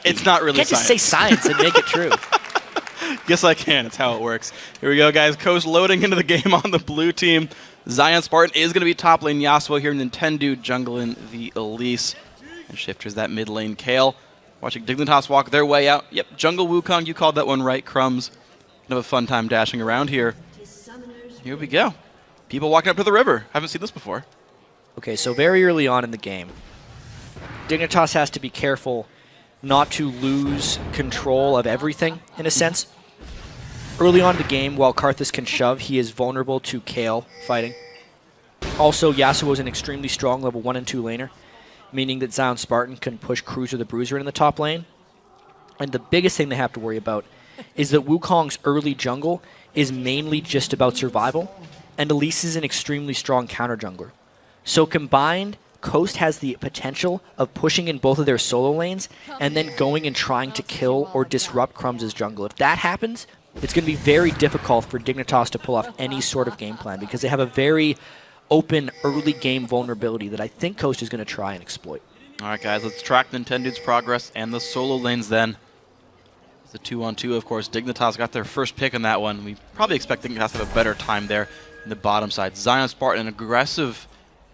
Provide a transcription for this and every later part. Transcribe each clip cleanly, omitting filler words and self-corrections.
It's not really science. You can't just say science and make it true. Yes, I can. It's how it works. Here we go, guys. Coast loading into the game on the blue team. Zion Spartan is going to be top lane Yasuo here. Nintendo jungling the Elise. And Shifter's that mid lane Kale. Watching Dignitas walk their way out. Yep, Jungle Wukong, you called that one right, Crumbs. Gonna have a fun time dashing around here. Here we go. People walking up to the river. Haven't seen this before. Okay, so very early on in the game, Dignitas has to be careful not to lose control of everything, in a sense. Early on in the game, while Karthus can shove, he is vulnerable to Kale fighting. Also, Yasuo is an extremely strong level 1 and 2 laner, meaning that Zion Spartan can push Cruiser the Bruiser in the top lane. And the biggest thing they have to worry about is that Wukong's early jungle is mainly just about survival, and Elise is an extremely strong counter jungler. So combined, Coast has the potential of pushing in both of their solo lanes and then going and trying to kill or disrupt Crumbs' jungle. If that happens, it's going to be very difficult for Dignitas to pull off any sort of game plan because they have a very open early game vulnerability that I think Coast is going to try and exploit. All right, guys, let's track Nintendo's progress and the solo lanes then. It's a 2-on-2, of course. Dignitas got their first pick on that one. We probably expect Dignitas to have a better time there in the bottom side. Zion Spartan, an aggressive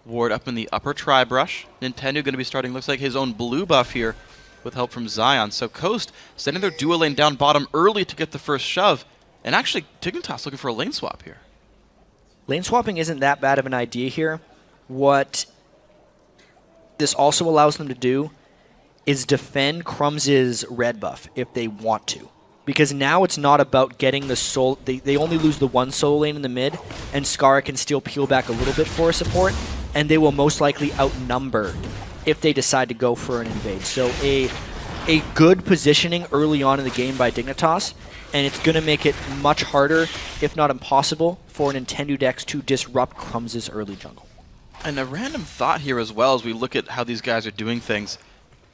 ward up in the upper tri-brush. Nintendo going to be starting, looks like, his own blue buff here with help from Zion. So Coast sending their duo lane down bottom early to get the first shove. And actually, Dignitas looking for a lane swap here. Lane swapping isn't that bad of an idea here. What this also allows them to do is defend Crumbs' red buff if they want to. Because now it's not about getting the soul. They only lose the one solo lane in the mid, and Skara can still peel back a little bit for a support, and they will most likely outnumber if they decide to go for an invade. So a good positioning early on in the game by Dignitas, and it's going to make it much harder, if not impossible, for Nintendo decks to disrupt Crumbs' early jungle. And a random thought here as well as we look at how these guys are doing things.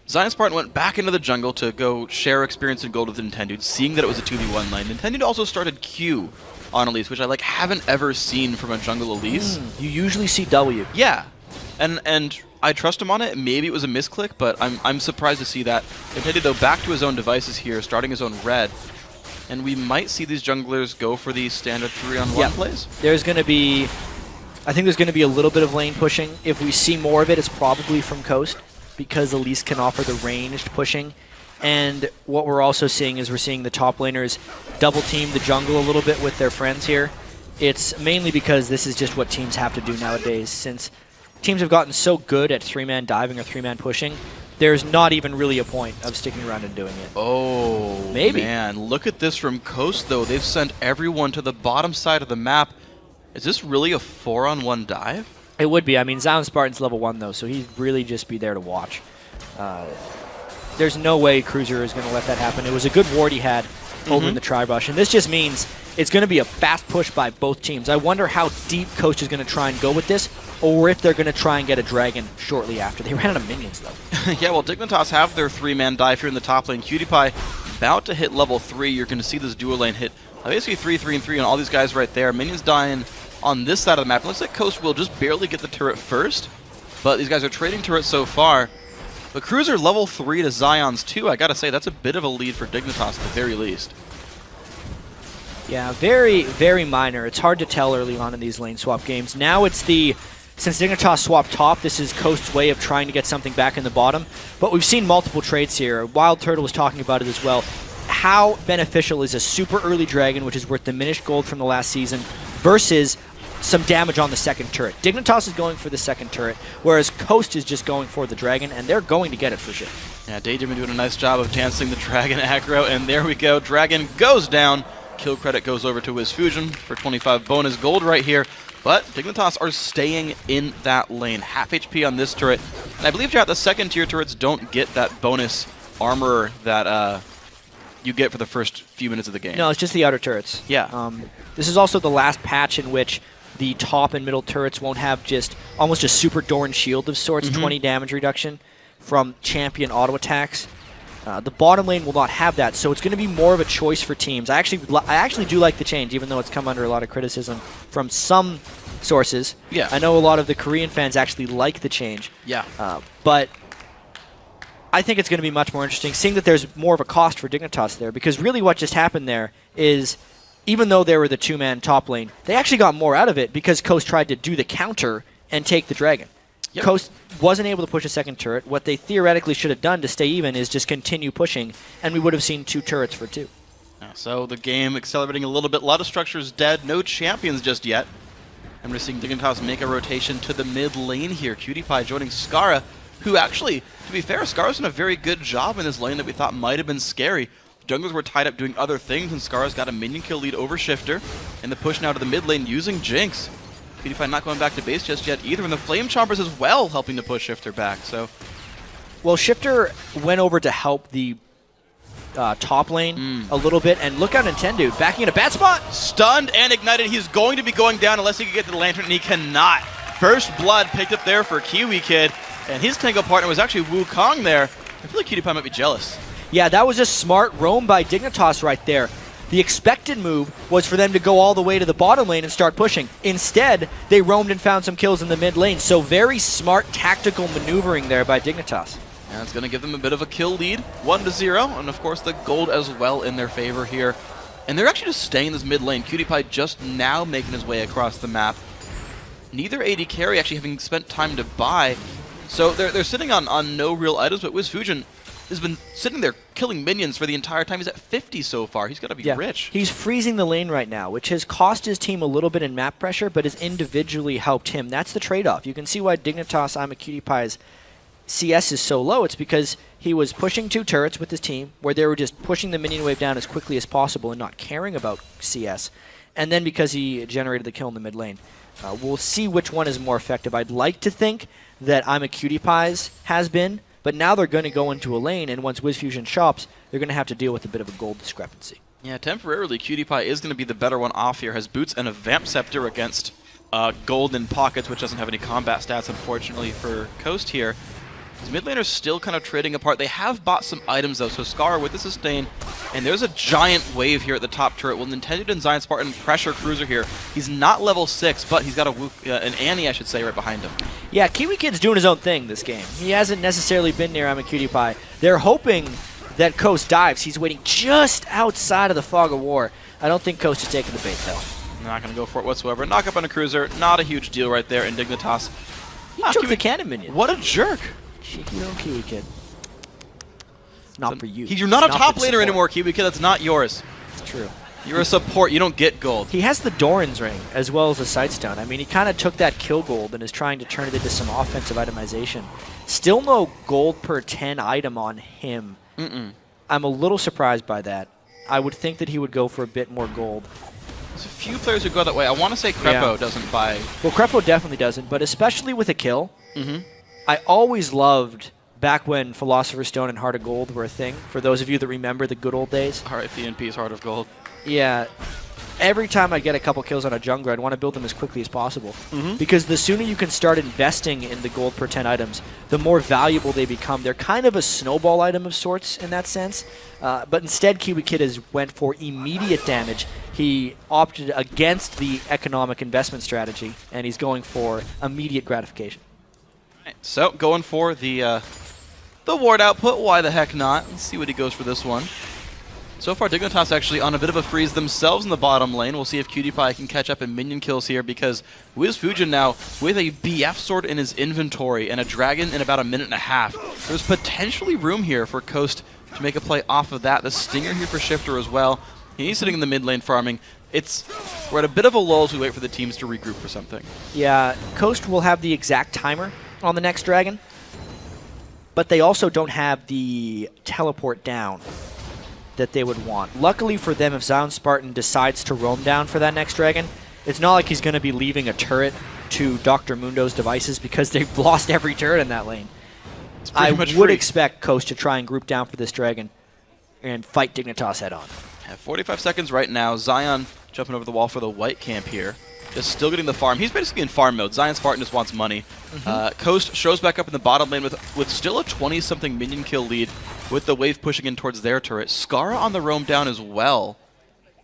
Zion Spartan went back into the jungle to go share experience and gold with Nintendo, seeing that it was a 2v1 lane. Nintendo also started Q on Elise, which I haven't ever seen from a jungle Elise. You usually see W. Yeah, and I trust him on it. Maybe it was a misclick, but I'm surprised to see that. Nintendo, though, back to his own devices here, starting his own red. And we might see these junglers go for these standard 3-on-1 plays. There's going to be, I think there's going to be a little bit of lane pushing. If we see more of it, it's probably from Coast, because Elise can offer the ranged pushing. And what we're also seeing is we're seeing the top laners double team the jungle a little bit with their friends here. It's mainly because this is just what teams have to do nowadays. Since teams have gotten so good at 3-man diving or 3-man pushing, there's not even really a point of sticking around and doing it. Oh, maybe. Man, look at this from Coast, though. They've sent everyone to the bottom side of the map. Is this really a 4-on-1 dive? It would be. I mean, Zion Spartan's level 1, though, so he'd really just be there to watch. There's no way Cruiser is going to let that happen. It was a good ward he had over in the tri-brush, and this just means it's going to be a fast push by both teams. I wonder how deep Coach is going to try and go with this, or if they're going to try and get a dragon shortly after. They ran out of minions, though. Yeah, well, Dignitas have their 3-man dive here in the top lane. Cutie Pie about to hit level 3. You're going to see this duo lane hit basically 3, 3, and 3 on all these guys right there. Minions dying on this side of the map. It looks like Coast will just barely get the turret first, but these guys are trading turrets so far. But Cruiser level 3 to Zion's 2, I gotta say, that's a bit of a lead for Dignitas at the very least. Yeah, very, very minor. It's hard to tell early on in these lane swap games. Now it's since Dignitas swapped top, this is Coast's way of trying to get something back in the bottom. But we've seen multiple trades here. Wild Turtle was talking about it as well. How beneficial is a super early dragon, which is worth diminished gold from the last season, versus some damage on the second turret? Dignitas is going for the second turret, whereas Coast is just going for the dragon, and they're going to get it for sure. Yeah, Daydream doing a nice job of dancing the dragon aggro, and there we go. Dragon goes down. Kill credit goes over to Wizfusion for 25 bonus gold right here. But Dignitas are staying in that lane. Half HP on this turret. And I believe, the second tier turrets don't get that bonus armor that you get for the first few minutes of the game. No, it's just the outer turrets. Yeah. This is also the last patch in which the top and middle turrets won't have just almost a super Dorn shield of sorts, 20 damage reduction from champion auto attacks. The bottom lane will not have that, so it's going to be more of a choice for teams. I actually do like the change, even though it's come under a lot of criticism from some sources. Yeah. I know a lot of the Korean fans actually like the change. Yeah. But I think it's going to be much more interesting, seeing that there's more of a cost for Dignitas there, because really what just happened there is, even though they were the two-man top lane, they actually got more out of it because Coast tried to do the counter and take the dragon. Yep. Coast wasn't able to push a second turret. What they theoretically should have done to stay even is just continue pushing, and we would have seen 2 turrets for 2. So the game accelerating a little bit. A lot of structures dead. No champions just yet. And we're seeing Dignitas make a rotation to the mid lane here. PewDiePie joining Skara, who actually, to be fair, Skara's done a very good job in this lane that we thought might have been scary. Junglers were tied up doing other things, and Skara's got a minion kill lead over Shifter. And the push now to the mid lane using Jinx. PewDiePie not going back to base just yet either, and the Flame Chompers as well helping to push Shifter back. So, well, Shifter went over to help the top lane a little bit, and look out Nintendo, backing in a bad spot. Stunned and ignited. He's going to be going down unless he can get to the Lantern, and he cannot. First blood picked up there for Kiwi Kid, and his tango partner was actually Wukong there. I feel like PewDiePie might be jealous. Yeah, that was a smart roam by Dignitas right there. The expected move was for them to go all the way to the bottom lane and start pushing. Instead, they roamed and found some kills in the mid lane, so very smart tactical maneuvering there by Dignitas. And it's going to give them a bit of a kill lead, 1-0, and of course the gold as well in their favor here. And they're actually just staying in this mid lane. PewDiePie just now making his way across the map. Neither AD carry actually having spent time to buy, so they're sitting on no real items, but WizFusion has been sitting there killing minions for the entire time. He's at 50 so far. He's got to be rich. He's freezing the lane right now, which has cost his team a little bit in map pressure, but has individually helped him. That's the trade-off. You can see why Dignitas, I'm a PewDiePie's CS is so low. It's because he was pushing 2 turrets with his team, where they were just pushing the minion wave down as quickly as possible and not caring about CS. And then because he generated the kill in the mid lane. We'll see which one is more effective. I'd like to think that I'm a PewDiePie's has been, but now they're going to go into a lane, and once WizFusion shops, they're going to have to deal with a bit of a gold discrepancy. Yeah, temporarily, PewDiePie is going to be the better one off here. Has boots and a Vamp Scepter against Golden Pockets, which doesn't have any combat stats, unfortunately, for Coast here. His mid laner's still kind of trading apart. They have bought some items, though, so Skara with the sustain, and there's a giant wave here at the top turret. Well, Nintendo and Zion Spartan pressure Cruiser here. He's not level 6, but he's got an Annie, I should say, right behind him. Yeah, Kiwi Kid's doing his own thing this game. He hasn't necessarily been near I'm a PewDiePie. They're hoping that Coast dives. He's waiting just outside of the fog of war. I don't think Coast is taking the bait, though. Not going to go for it whatsoever. Knock up on a Cruiser, not a huge deal right there in Dignitas. He took the cannon minion. What a jerk. Cheeky little Kiwi Kid. Not for you. You're not a top laner anymore, Kiwi Kid. That's not yours. It's true. You're a support. You don't get gold. He has the Doran's ring as well as a Sightstone. I mean, he kind of took that kill gold and is trying to turn it into some offensive itemization. Still no gold per 10 item on him. I'm a little surprised by that. I would think that he would go for a bit more gold. There's a few players who go that way. I want to say Crepo doesn't buy. Well, Crepo definitely doesn't, but especially with a kill. I always loved back when Philosopher's Stone and Heart of Gold were a thing. For those of you that remember the good old days. R.I.P. in peace, Heart of Gold. Yeah. Every time I get a couple kills on a jungler, I'd want to build them as quickly as possible. Because the sooner you can start investing in the gold per 10 items, the more valuable they become. They're kind of a snowball item of sorts in that sense. But instead, Kiwi Kid has went for immediate damage. He opted against the economic investment strategy, and he's going for immediate gratification. So, going for the ward output. Why the heck not? Let's see what he goes for this one. So far, Dignitas actually on a bit of a freeze themselves in the bottom lane. We'll see if PewDiePie can catch up in minion kills here, because WizFusion now with a BF sword in his inventory and a dragon in about a minute and a half. There's potentially room here for Coast to make a play off of that. The Stinger here for Shifter as well. He's sitting in the mid lane farming. We're at a bit of a lull as we wait for the teams to regroup for something. Yeah, Coast will have the exact timer on the next dragon, but they also don't have the teleport down that they would want. Luckily for them, if Zion Spartan decides to roam down for that next dragon, it's not like he's going to be leaving a turret to Dr. Mundo's devices, because they've lost every turret in that lane. I would expect Coast to try and group down for this dragon and fight Dignitas head on. 45 seconds right now. Zion jumping over the wall for the white camp here. Just still getting the farm. He's basically in farm mode. Zion Spartan just wants money. Coast shows back up in the bottom lane with still a 20-something minion kill lead, with the wave pushing in towards their turret. Skara on the roam down as well.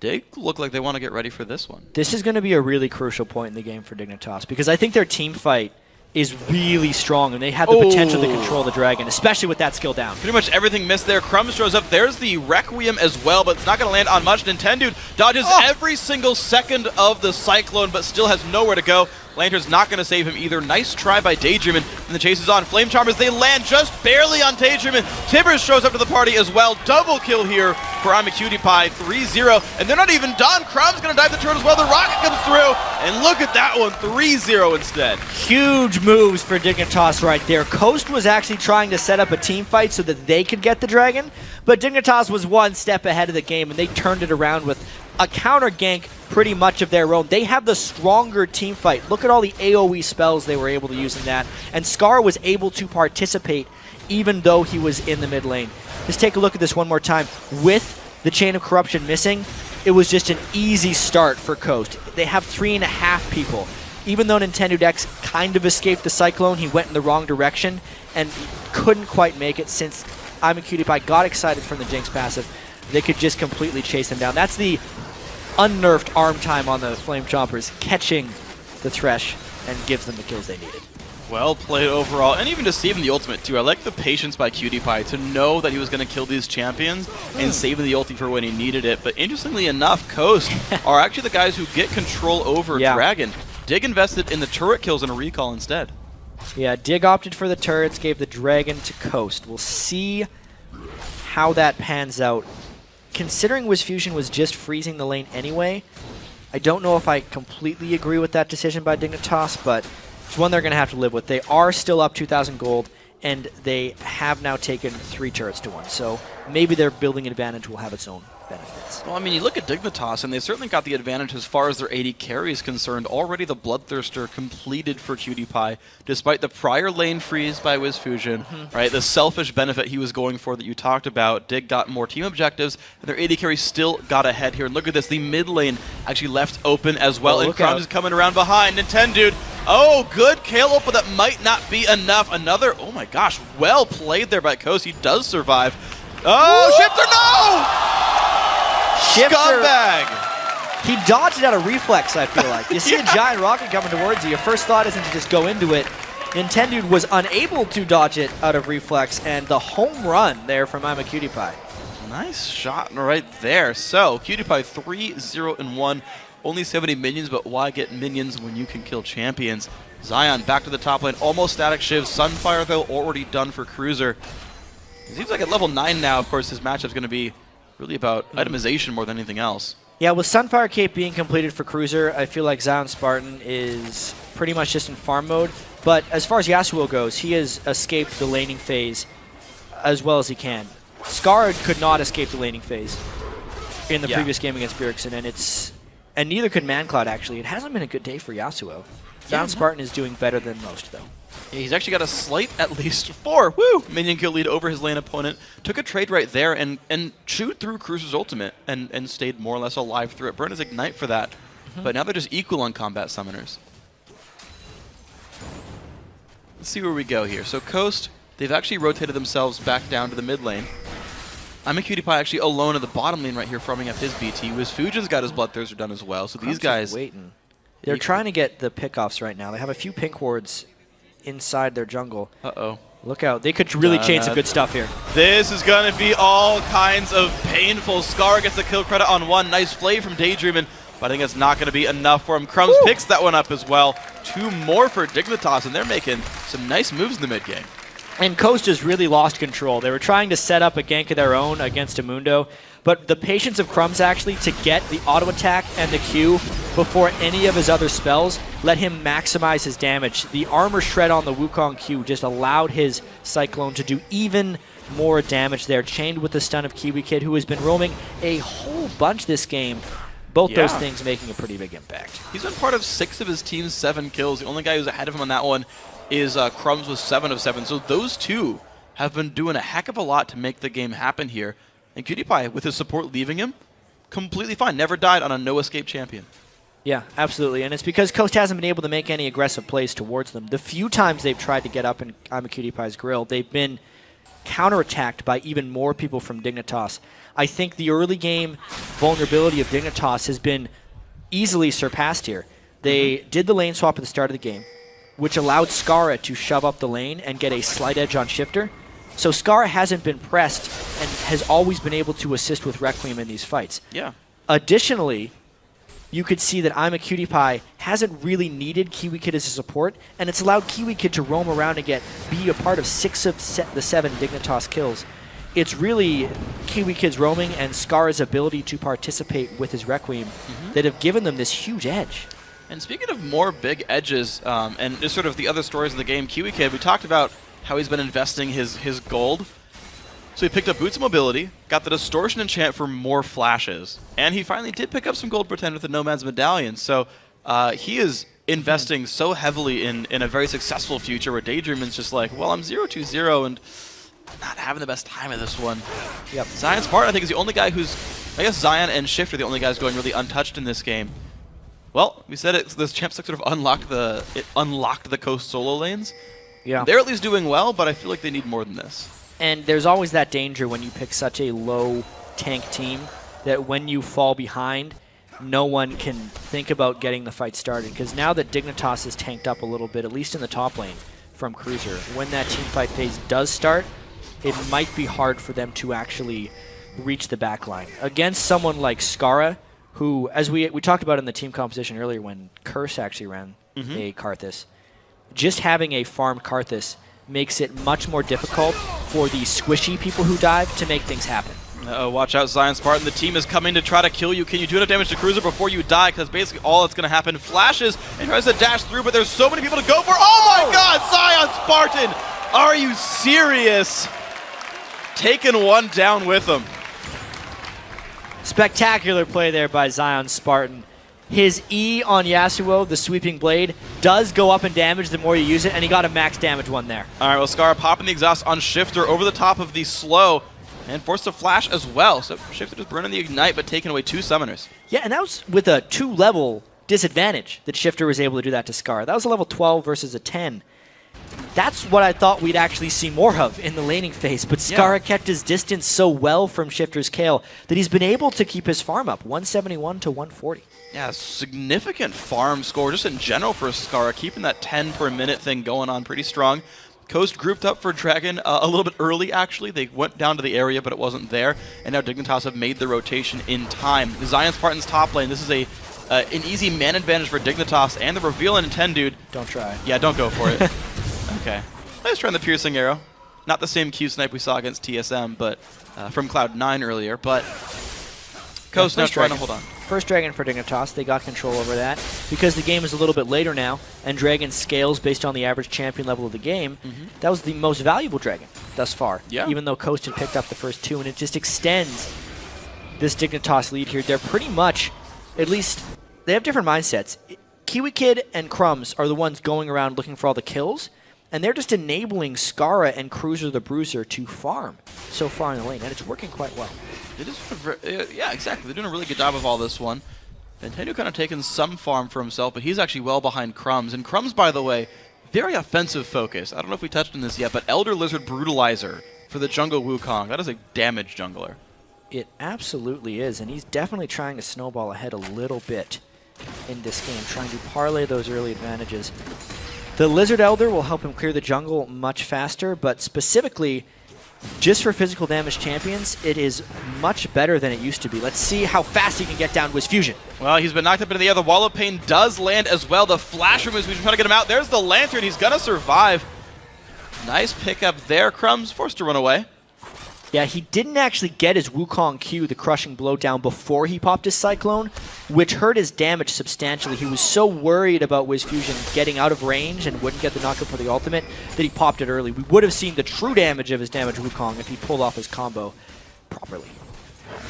They look like they want to get ready for this one. This is going to be a really crucial point in the game for Dignitas, because I think their team fight is really strong, and they have the potential to control the dragon, especially with that skill down. Pretty much everything missed there. Crumbs shows up. There's the Requiem as well, but it's not going to land on much. Nintendo dodges every single second of the Cyclone, but still has nowhere to go. Lantern's not going to save him either. Nice try by Daydreamin', and the chase is on. Flame Charmers, they land just barely on Daydreamin'. Tibbers shows up to the party as well. Double kill here for I'm a Cutie Pie, 3-0, and they're not even done. Crumb's going to dive the turret as well. The rocket comes through, and look at that one, 3-0 instead. Huge moves for Dignitas right there. Coast was actually trying to set up a team fight so that they could get the dragon, but Dignitas was one step ahead of the game, and they turned it around with a counter gank pretty much of their own. They have the stronger team fight. Look at all the AoE spells they were able to use in that, and Scar was able to participate even though he was in the mid lane. Just take a look at this one more time. With the Chain of Corruption missing, it was just an easy start for Coast. They have 3.5 people. Even though Nintendo Dex kind of escaped the Cyclone, he went in the wrong direction and couldn't quite make it since I'm a Cutie Pie got excited from the Jinx passive. They could just completely chase him down. That's the unnerfed arm time on the Flame Chompers, catching the Thresh and gives them the kills they needed. Well played overall, and even to save him the ultimate too. I like the patience by Cutie Pie to know that he was going to kill these champions and saving the ulti for when he needed it. But interestingly enough, Coast are actually the guys who get control over Dragon. Dig invested in the turret kills and a recall instead. Yeah, Dig opted for the turrets, gave the Dragon to Coast. We'll see how that pans out. Considering Wiz Fusion was just freezing the lane anyway, I don't know if I completely agree with that decision by Dignitas, but it's one they're going to have to live with. They are still up 2,000 gold, and they have now taken 3 turrets to 1, so maybe their building advantage will have its own benefits. Well, I mean, you look at Dignitas, and they certainly got the advantage as far as their AD carry is concerned. Already the Bloodthirster completed for Cutie Pie, despite the prior lane freeze by Wiz Fusion, right? The selfish benefit he was going for that you talked about. Dig got more team objectives, and their AD carry still got ahead here. And look at this, the mid lane actually left open as well, and Crumbs is coming around behind. Nintendo, oh, good Kale, but that might not be enough. Another, oh my gosh, well played there by Coast. He does survive. Oh, Shifter, no! Shifter, scumbag! He dodged it out of reflex, I feel like. You see a giant rocket coming towards you, your first thought isn't to just go into it. Nintendo was unable to dodge it out of reflex, and the home run there from I'm a Cutie Pie. Nice shot right there. So, Cutie Pie 3-0-1. Only 70 minions, but why get minions when you can kill champions? Zion back to the top lane, almost static Shiv. Sunfire, though, already done for Cruiser. It seems like at level 9 now, of course, his matchup's going to be really about itemization more than anything else. Yeah, with Sunfire Cape being completed for Cruiser, I feel like Zion Spartan is pretty much just in farm mode. But as far as Yasuo goes, he has escaped the laning phase as well as he can. Scar could not escape the laning phase in the previous game against Bjergsen, and neither could ManCloud, actually. It hasn't been a good day for Yasuo. Zion Spartan is doing better than most, though. Yeah, he's actually got a slight, at least 4 minion kill lead over his lane opponent. Took a trade right there and chewed through Cruiser's ultimate and stayed more or less alive through it. Burned his Ignite for that. But now they're just equal on combat summoners. Let's see where we go here. So Coast, they've actually rotated themselves back down to the mid lane. I'm a Cutie Pie actually alone at the bottom lane right here, farming up his BT. Wiz Fusion's got his Bloodthirster done as well. So these guys waiting. They're trying to get the pickoffs right now. They have a few pink wards inside their jungle. Uh-oh. Look out. They could really change some good stuff here. This is going to be all kinds of painful. Scar gets the kill credit on 1. Nice play from Daydreamin', but I think it's not going to be enough for him. Crumbs picks that one up as well. 2 more for Dignitas, and they're making some nice moves in the mid game. And Coast just really lost control. They were trying to set up a gank of their own against Amundo, but the patience of Crumbs actually to get the auto attack and the Q before any of his other spells let him maximize his damage. The armor shred on the Wukong Q just allowed his Cyclone to do even more damage there, chained with the stun of Kiwi Kid, who has been roaming a whole bunch this game. Both those things making a pretty big impact. He's been part of 6 of his team's 7 kills. The only guy who's ahead of him on that one is Crumbs with 7 of 7. So those two have been doing a heck of a lot to make the game happen here. And Cutie Pie, with his support leaving him, completely fine. Never died on a no-escape champion. Yeah, absolutely. And it's because Coast hasn't been able to make any aggressive plays towards them. The few times they've tried to get up in I'm a Cutie Pie's grill, they've been counterattacked by even more people from Dignitas. I think the early game vulnerability of Dignitas has been easily surpassed here. They did the lane swap at the start of the game. which allowed Skara to shove up the lane and get a slight edge on Shifter. So Skara hasn't been pressed and has always been able to assist with Requiem in these fights. Yeah. Additionally, you could see that I'm a Cutie Pie hasn't really needed Kiwi Kid as a support, and it's allowed Kiwi Kid to roam around and be a part of 6 of the 7 Dignitas kills. It's really Kiwi Kid's roaming and Skara's ability to participate with his Requiem that have given them this huge edge. And speaking of more big edges, and just sort of the other stories of the game, Kiwi Kid, we talked about how he's been investing his gold. So he picked up Boots of Mobility, got the Distortion enchant for more flashes, and he finally did pick up some gold pretend with the Nomad's Medallion. So he is investing so heavily in a very successful future where Daydreamin's just like, well, I'm 0-2-0 and not having the best time of this one. Yep. Zion Spartan, I think, is the only guy who's, I guess Zion and Shift are the only guys going really untouched in this game. Well, we said it, this champ sort of unlocked the coast solo lanes. Yeah. They're at least doing well, but I feel like they need more than this. And there's always that danger when you pick such a low tank team that when you fall behind, no one can think about getting the fight started. Because now that Dignitas is tanked up a little bit, at least in the top lane from Cruiser, when that team fight phase does start, it might be hard for them to actually reach the back line. Against someone like Skara, who, as we talked about in the team composition earlier when Curse actually ran a Karthus, just having a farmed Karthus makes it much more difficult for the squishy people who dive to make things happen. Watch out, Zion Spartan. The team is coming to try to kill you. Can you do enough damage to Cruiser before you die? Because basically all that's going to happen. Flashes and tries to dash through, but there's so many people to go for. Oh my god, Zion Spartan! Are you serious? Taking one down with him. Spectacular play there by Zion Spartan. His E on Yasuo, the sweeping blade, does go up in damage the more you use it, and he got a max damage one there. All right, well, Skara popping the exhaust on Shifter over the top of the slow, and forced to flash as well. So Shifter just burning the ignite, but taking away 2 summoners. Yeah, and that was with a 2-level disadvantage that Shifter was able to do that to Skara. That was a level 12 versus a 10. That's what I thought we'd actually see more of in the laning phase, but Skara kept his distance so well from Shifter's Kale that he's been able to keep his farm up, 171 to 140. Yeah, significant farm score just in general for Skara, keeping that 10 per minute thing going on pretty strong. Coast grouped up for Dragon a little bit early, actually. They went down to the area, but it wasn't there, and now Dignitas have made the rotation in time. The Zion Spartan's top lane, this is an easy man advantage for Dignitas, and the reveal in 10, dude. Don't try. Yeah, don't go for it. Okay. Nice try on the piercing arrow. Not the same Q snipe we saw against TSM, but from Cloud9 earlier. But Coast now trying to hold on. First Dragon for Dignitas. They got control over that. Because the game is a little bit later now, and Dragon scales based on the average champion level of the game, that was the most valuable Dragon thus far. Yeah. Even though Coast had picked up the first 2, and it just extends this Dignitas lead here. They're pretty much, at least, they have different mindsets. Kiwi Kid and Crumbs are the ones going around looking for all the kills, and they're just enabling Skara and Cruiser the Bruiser to farm so far in the lane, and it's working quite well. It is, yeah, exactly. They're doing a really good job of all this one. Nintendo kind of taking some farm for himself, but he's actually well behind Crumbs. And Crumbs, by the way, very offensive focus. I don't know if we touched on this yet, but Elder Lizard Brutalizer for the jungle Wukong. That is a damage jungler. It absolutely is, and he's definitely trying to snowball ahead a little bit in this game, trying to parlay those early advantages. The Lizard Elder will help him clear the jungle much faster, but specifically, just for physical damage champions, it is much better than it used to be. Let's see how fast he can get down to his fusion. Well, he's been knocked up into the air. The Wall of Pain does land as well. The flash from his fusion trying to get him out. There's the Lantern. He's going to survive. Nice pickup there. Crumbs forced to run away. Yeah, he didn't actually get his Wukong Q, the crushing blow, down before he popped his Cyclone, which hurt his damage substantially. He was so worried about Wiz Fusion getting out of range and wouldn't get the knockup for the ultimate that he popped it early. We would have seen the true damage of his damage Wukong if he pulled off his combo properly.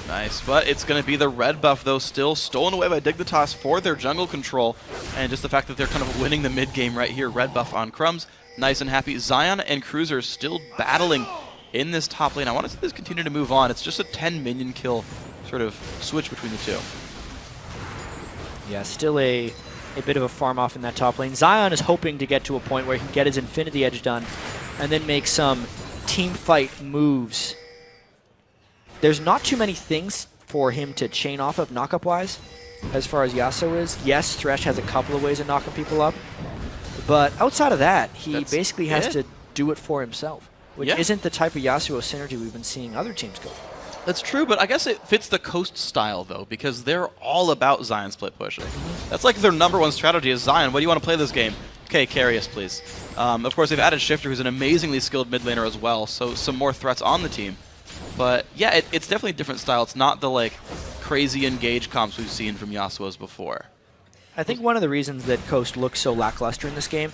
Nice, but it's going to be the red buff, though, still stolen away by Dignitas for their jungle control. And just the fact that they're kind of winning the mid game right here, red buff on Crumbs. Nice and happy. Zion and Cruiser still battling in this top lane. I want to see this continue to move on. It's just a 10 minion kill sort of switch between the two. Yeah, still a bit of a farm off in that top lane. Zion is hoping to get to a point where he can get his Infinity Edge done and then make some team fight moves. There's not too many things for him to chain off of knockup-wise as far as Yasuo is. Yes, Thresh has a couple of ways of knocking people up, But outside of that, he That's basically has it. to do it for himself, which Yeah. isn't the type of Yasuo synergy we've been seeing other teams go. That's true, but I guess it fits the Coast style, though, because they're all about Zion split pushing. That's like their #1 strategy is Zion. What do you want to play this game? Okay, carry us, please. Of course, they've added Shifter, who's an amazingly skilled mid laner as well, so some more threats on the team. But yeah, it's definitely a different style. It's not the like crazy engage comps we've seen from Yasuo's before. I think one of the reasons that Coast looks so lackluster in this game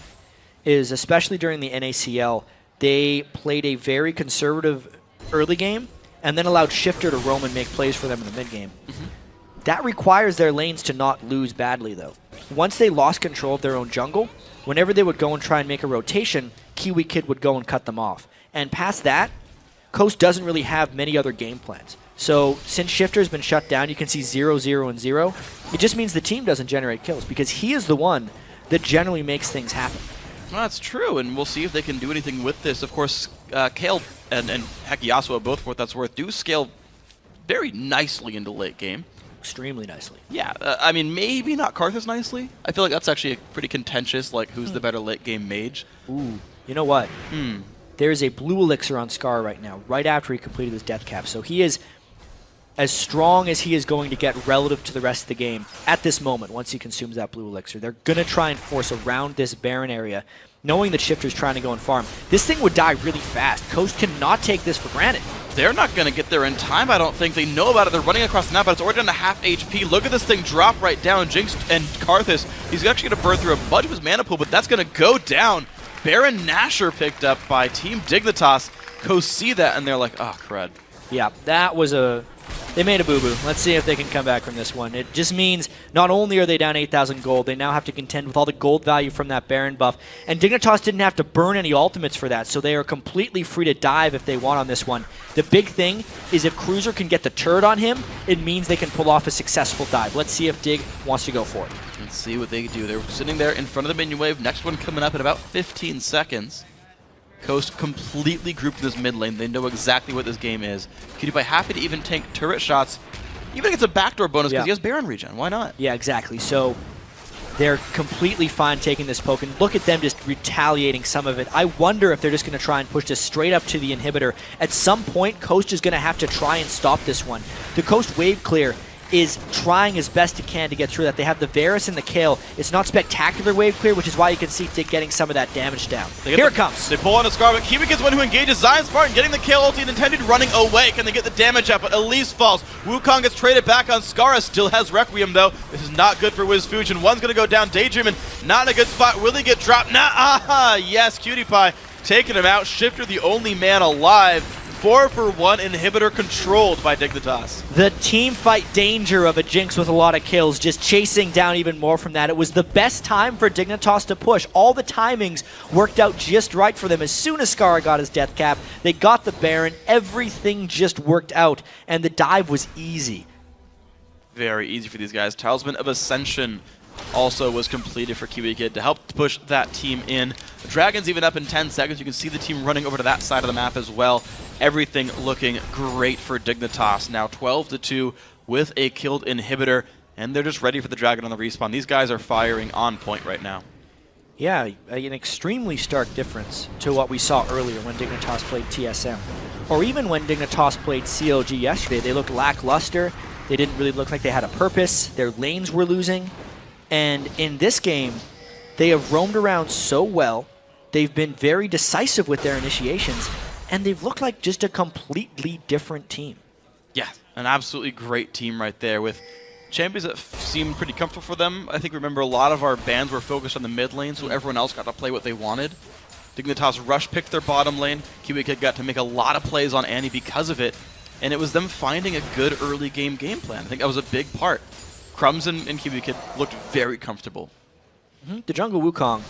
is, especially during the NACL, they played a very conservative early game and then allowed Shifter to roam and make plays for them in the mid game. That requires their lanes to not lose badly, though. Once they lost control of their own jungle, whenever they would go and try and make a rotation, Kiwi Kid would go and cut them off. And past that, Coast doesn't really have many other game plans. So since Shifter's been shut down, you can see 0, 0, and 0. It just means the team doesn't generate kills because he is the one that generally makes things happen. Well, that's true, and we'll see if they can do anything with this. Of course, Kale and heck, Yasuo, both for what that's worth, do scale very nicely into late game. Extremely nicely. Yeah, I mean, maybe not Karthus nicely. I feel like that's actually a pretty contentious, like, who's the better late game mage. Ooh, you know what? There's a blue elixir on Scar right now, right after he completed his death cap. So he is as strong as he is going to get relative to the rest of the game at this moment once he consumes that blue elixir. They're going to try and force around this Baron area, knowing that Shifter's trying to go and farm. This thing would die really fast. Coast cannot take this for granted. They're not going to get there in time, I don't think. They know about it. They're running across the map, but it's already down to half HP. Look at this thing drop right down. Jinx and Karthus, he's actually going to burn through a bunch of his mana pool, but that's going to go down. Baron Nashor picked up by Team Dignitas. Coast see that, and they're like, oh, crud. Yeah, that was a... They made a boo-boo. Let's see if they can come back from this one. It just means not only are they down 8,000 gold, they now have to contend with all the gold value from that Baron buff. And Dignitas didn't have to burn any ultimates for that, so they are completely free to dive if they want on this one. The big thing is if Cruiser can get the turret on him, it means they can pull off a successful dive. Let's see if Dig wants to go for it. Let's see what they do. They're sitting there in front of the minion wave. Next one coming up in about 15 seconds. Coast completely grouped in this mid lane. They know exactly what this game is. PewDiePie happy to even tank turret shots, even if it's a backdoor bonus because he has Baron regen. Why not? Yeah, exactly. So they're completely fine taking this poke, and look at them just retaliating some of it. I wonder if they're just going to try and push this straight up to the inhibitor. At some point, Coast is going to have to try and stop this one. The Coast wave clear is trying as best it can to get through that. They have the Varus and the Kale. It's not spectacular wave clear, which is why you can see Dick getting some of that damage down. Here it comes. They pull on a Scar, but Kiwi gets one who engages Zion Spartan, getting the Kale ulti and intended running away. Can they get the damage up? But Elise falls. Wukong gets traded back on Scara, still has Requiem though. This is not good for Wiz Fujin. One's gonna go down. Daydreamin', not in a good spot. Will he get dropped? Nah, aha, yes, PewDiePie taking him out. Shifter the only man alive. 4-for-1 inhibitor controlled by Dignitas. The team fight danger of a Jinx with a lot of kills, just chasing down even more from that. It was the best time for Dignitas to push. All the timings worked out just right for them. As soon as Scar got his death cap, they got the Baron. Everything just worked out, and the dive was easy. Very easy for these guys. Talisman of Ascension also was completed for Kiwi Kid to help push that team in. The Dragon's even up in 10 seconds. You can see the team running over to that side of the map as well. Everything looking great for Dignitas. Now 12-2 with a killed inhibitor, and they're just ready for the Dragon on the respawn. These guys are firing on point right now. Yeah, an extremely stark difference to what we saw earlier when Dignitas played TSM. Or even when Dignitas played CLG yesterday. They looked lackluster. They didn't really look like they had a purpose. Their lanes were losing. And in this game, they have roamed around so well. They've been very decisive with their initiations, and they've looked like just a completely different team. Yeah, an absolutely great team right there with champions that seemed pretty comfortable for them. I think, remember, a lot of our bans were focused on the mid lane, so everyone else got to play what they wanted. Dignitas rush picked their bottom lane. Kiwi Kid got to make a lot of plays on Annie because of it, and it was them finding a good early game plan. I think that was a big part. Crumbs and Kiwi Kid looked very comfortable. The jungle Wukong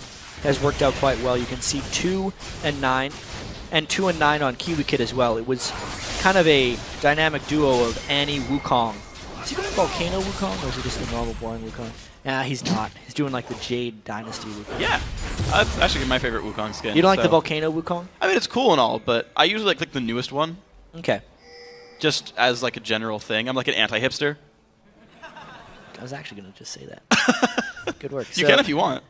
has worked out quite well. You can see 2 and 9, and 2 and 9 on Kiwi Kid as well. It was kind of a dynamic duo of Annie Wukong. Is he doing Volcano Wukong, or is he just a normal boring Wukong? Nah, he's not. He's doing like the Jade Dynasty Wukong. Yeah, that's actually my favorite Wukong skin. You don't like the Volcano Wukong? I mean, it's cool and all, but I usually like the newest one. Okay. Just as like a general thing. I'm like an anti-hipster. I was actually going to just say that. Good work. You can if you want.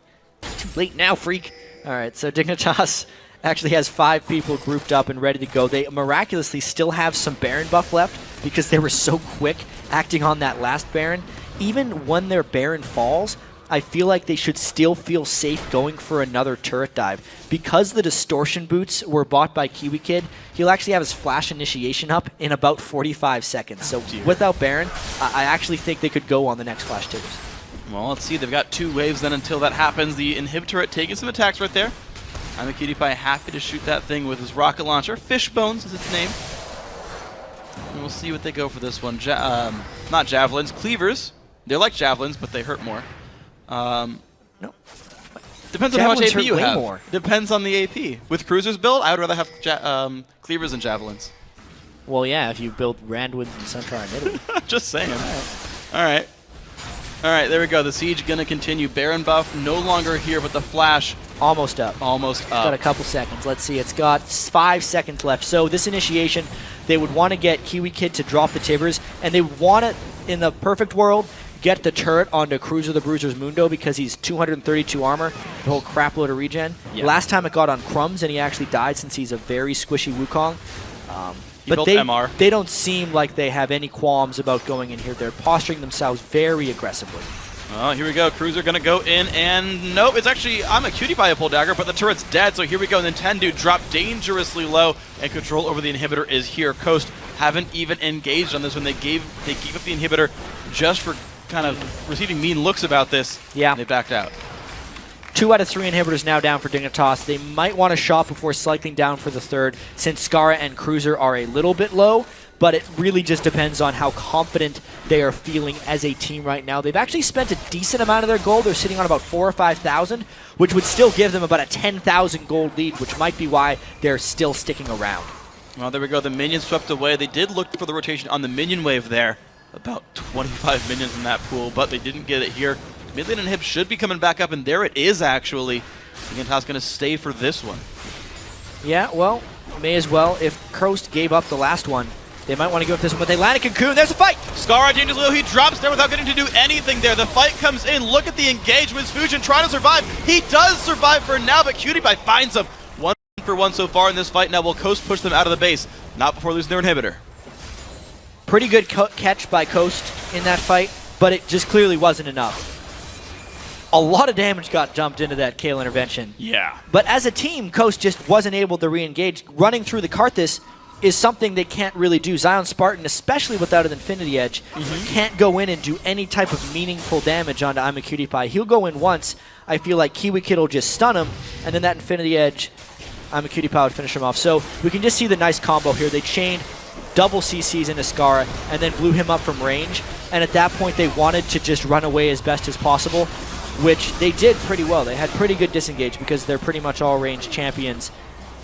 Too late now, freak. All right, so Dignitas actually has 5 people grouped up and ready to go. They miraculously still have some Baron buff left because they were so quick acting on that last Baron. Even when their Baron falls, I feel like they should still feel safe going for another turret dive. Because the distortion boots were bought by Kiwi Kid, he'll actually have his flash initiation up in about 45 seconds. So without Baron, I actually think they could go on the next flash tibbers. Well, let's see. They've got 2 waves then until that happens. The inhibitor taking some attacks right there. I'm a cutie pie, happy to shoot that thing with his rocket launcher. Fishbones is its name. And we'll see what they go for this one. Not javelins, cleavers. They're like javelins, but they hurt more. No. Depends on how much Javelins AP you hurt way have. more. Depends on the AP. With Cruiser's build, I would rather have cleavers than javelins. Well, yeah, if you build Randwoods and Sunfire in Italy. Just saying. All right. All right, there we go. The siege going to continue. Baron buff no longer here, but the flash Almost up. almost up. Got a couple seconds. Let's see. It's got 5 seconds left. So this initiation, they would want to get Kiwi Kid to drop the Tibbers, and they would want it, in the perfect world, get the turret onto Cruiser the Bruiser's Mundo because he's 232 armor, the whole crap load of regen. Yeah. Last time it got on Crumbs, and he actually died since he's a very squishy Wukong. But built MR. they don't seem like they have any qualms about going in here. They're posturing themselves very aggressively. Well, here we go. Cruiser going to go in, and nope, it's actually, I'm a cutie pie a pull dagger, but the turret's dead, so here we go. And then Tendu dropped dangerously low, and control over the inhibitor is here. Coast haven't even engaged on this one. They gave up the inhibitor just for kind of receiving mean looks about this. Yeah. And they backed out. 2 out of 3 inhibitors now down for Dignitas. They might want to shop before cycling down for the third, since Skara and Cruiser are a little bit low, but it really just depends on how confident they are feeling as a team right now. They've actually spent a decent amount of their gold. They're sitting on about 4,000 or 5,000, which would still give them about a 10,000 gold lead, which might be why they're still sticking around. Well, there we go. The minions swept away. They did look for the rotation on the minion wave there. About 25 minions in that pool, but they didn't get it here. Mid lane and Hip should be coming back up, and there it is, actually. Dignitas going to stay for this one. Yeah, well, may as well. If Coast gave up the last one, they might want to give up this one, but they land a Cocoon. There's a fight! Skara dangerously low. He drops there without getting to do anything there. The fight comes in. Look at the engagements. Fusion trying to survive. He does survive for now, but Cutie Pie finds him. 1 for 1 so far in this fight. Now will Coast push them out of the base? Not before losing their inhibitor. Pretty good catch by Coast in that fight, but it just clearly wasn't enough. A lot of damage got dumped into that Kayle intervention. Yeah. But as a team, Coast just wasn't able to re-engage. Running through the Karthus is something they can't really do. Zion Spartan, especially without an Infinity Edge, can't go in and do any type of meaningful damage onto I'm a Cutie Pie. He'll go in once. I feel like Kiwi Kid will just stun him, and then that Infinity Edge, I'm a Cutie Pie would finish him off. So we can just see the nice combo here. They chained double CCs into Skara and then blew him up from range. And at that point, they wanted to just run away as best as possible, which they did pretty well. They had pretty good disengage because they're pretty much all range champions.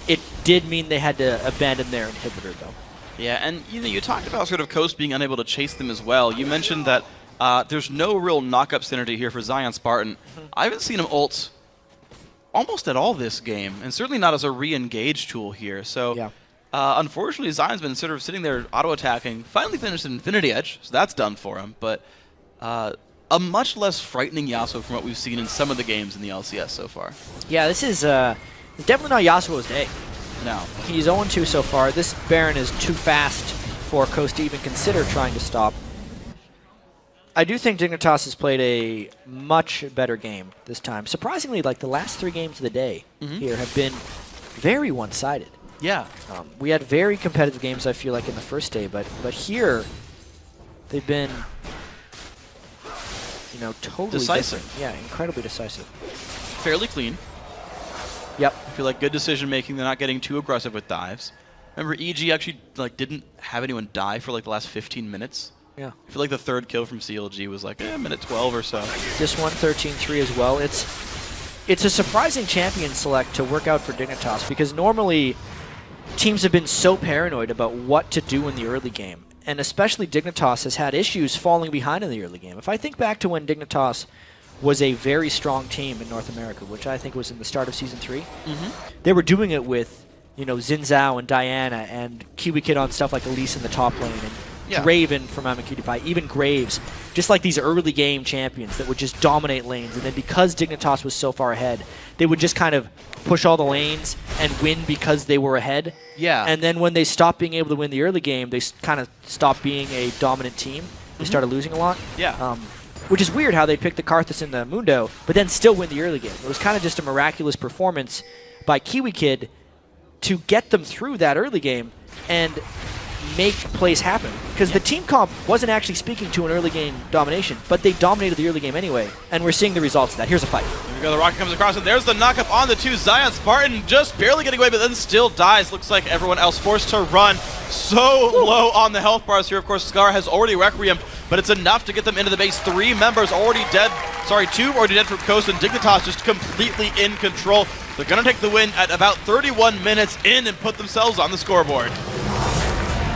It did mean they had to abandon their inhibitor, though. Yeah, and you talked about sort of Coast being unable to chase them as well. You mentioned that there's no real knock-up synergy here for Zion Spartan. I haven't seen him ult almost at all this game, and certainly not as a re-engage tool here. So, Yeah. Unfortunately, Zion's been sort of sitting there auto-attacking. Finally finished an Infinity Edge, so that's done for him. But a much less frightening Yasuo from what we've seen in some of the games in the LCS so far. Yeah, this is definitely not Yasuo's day. No. He's 0-2 so far. This Baron is too fast for Coast to even consider trying to stop. I do think Dignitas has played a much better game this time. Surprisingly, like the last 3 games of the day here have been very one-sided. Yeah. We had very competitive games, I feel like, in the first day, but here they've been, totally decisive. different. Yeah, incredibly decisive. Fairly clean. Yep. I feel like good decision making. They're not getting too aggressive with dives. Remember, EG actually didn't have anyone die for the last 15 minutes. Yeah. I feel like the 3rd kill from CLG was minute 12 or so. This one, 13-3 as well. It's a surprising champion select to work out for Dignitas because normally teams have been so paranoid about what to do in the early game. And especially Dignitas has had issues falling behind in the early game. If I think back to when Dignitas was a very strong team in North America, which I think was in the start of Season 3, they were doing it with Xin Zhao and Diana and Kiwi Kid on stuff like Elise in the top lane and Yeah. Draven from Amacutie, even Graves, just like these early game champions that would just dominate lanes. And then because Dignitas was so far ahead, they would just kind of push all the lanes and win because they were ahead. Yeah. And then when they stopped being able to win the early game, they kind of stopped being a dominant team. They started losing a lot. Yeah. Which is weird how they picked the Karthus and the Mundo, but then still win the early game. It was kind of just a miraculous performance by Kiwi Kid to get them through that early game and make plays happen. Because the team comp wasn't actually speaking to an early game domination, but they dominated the early game anyway, and we're seeing the results of that. Here's a fight. Here we go, the rocket comes across, and there's the knockup on the 2. Zion Spartan just barely getting away, but then still dies. Looks like everyone else forced to run so low on the health bars here. Of course, Scar has already Requiem, but it's enough to get them into the base. 3 members already dead. Sorry, 2 already dead from Coast, and Dignitas just completely in control. They're going to take the win at about 31 minutes in and put themselves on the scoreboard.